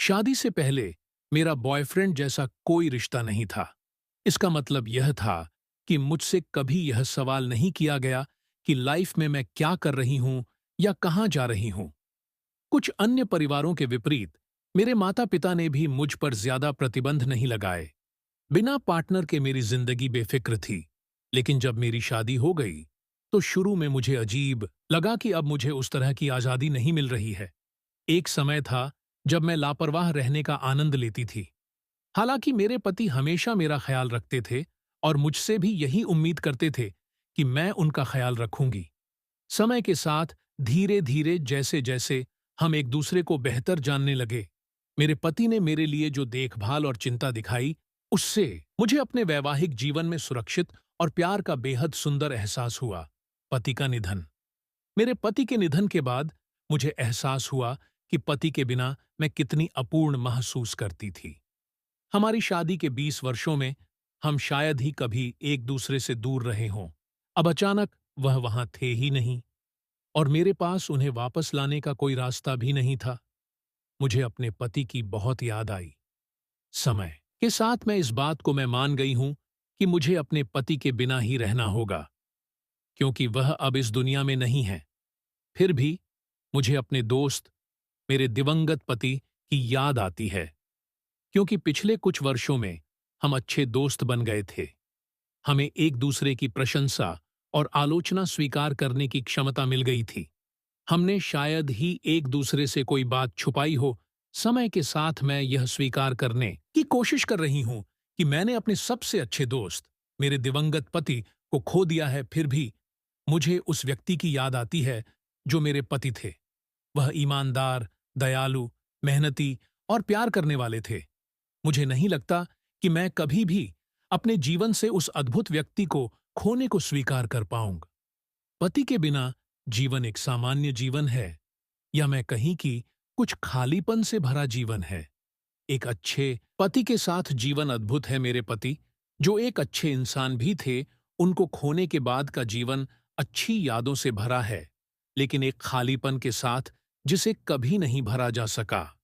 शादी से पहले मेरा बॉयफ्रेंड जैसा कोई रिश्ता नहीं था। इसका मतलब यह था कि मुझसे कभी यह सवाल नहीं किया गया कि लाइफ में मैं क्या कर रही हूं या कहां जा रही हूं। कुछ अन्य परिवारों के विपरीत मेरे माता पिता ने भी मुझ पर ज्यादा प्रतिबंध नहीं लगाए। बिना पार्टनर के मेरी जिंदगी बेफिक्र थी। लेकिन जब मेरी शादी हो गई तो शुरू में मुझे अजीब लगा कि अब मुझे उस तरह की आजादी नहीं मिल रही है। एक समय था जब मैं लापरवाह रहने का आनंद लेती थी। हालांकि मेरे पति हमेशा मेरा ख्याल रखते थे और मुझसे भी यही उम्मीद करते थे कि मैं उनका ख्याल रखूंगी। समय के साथ धीरे धीरे जैसे जैसे हम एक दूसरे को बेहतर जानने लगे, मेरे पति ने मेरे लिए जो देखभाल और चिंता दिखाई, उससे मुझे अपने वैवाहिक जीवन में सुरक्षित और प्यार का बेहद सुंदर एहसास हुआ। पति का निधन। मेरे पति के निधन के बाद मुझे एहसास हुआ कि पति के बिना मैं कितनी अपूर्ण महसूस करती थी। हमारी शादी के 20 वर्षों में हम शायद ही कभी एक दूसरे से दूर रहे हों। अब अचानक वह वहां थे ही नहीं और मेरे पास उन्हें वापस लाने का कोई रास्ता भी नहीं था। मुझे अपने पति की बहुत याद आई। समय के साथ मैं इस बात को मैं मान गई हूं कि मुझे अपने पति के बिना ही रहना होगा, क्योंकि वह अब इस दुनिया में नहीं है। फिर भी मुझे अपने दोस्त, मेरे दिवंगत पति की याद आती है, क्योंकि पिछले कुछ वर्षों में हम अच्छे दोस्त बन गए थे। हमें एक दूसरे की प्रशंसा और आलोचना स्वीकार करने की क्षमता मिल गई थी। हमने शायद ही एक दूसरे से कोई बात छुपाई हो। समय के साथ मैं यह स्वीकार करने की कोशिश कर रही हूं कि मैंने अपने सबसे अच्छे दोस्त, मेरे दिवंगत पति को खो दिया है। फिर भी मुझे उस व्यक्ति की याद आती है जो मेरे पति थे। वह ईमानदार, दयालु, मेहनती और प्यार करने वाले थे। मुझे नहीं लगता कि मैं कभी भी अपने जीवन से उस अद्भुत व्यक्ति को खोने को स्वीकार कर पाऊंगा। पति के बिना जीवन एक सामान्य जीवन है, या मैं कहीं कि कुछ खालीपन से भरा जीवन है। एक अच्छे पति के साथ जीवन अद्भुत है। मेरे पति, जो एक अच्छे इंसान भी थे, उनको खोने के बाद का जीवन अच्छी यादों से भरा है, लेकिन एक खालीपन के साथ जिसे कभी नहीं भरा जा सका।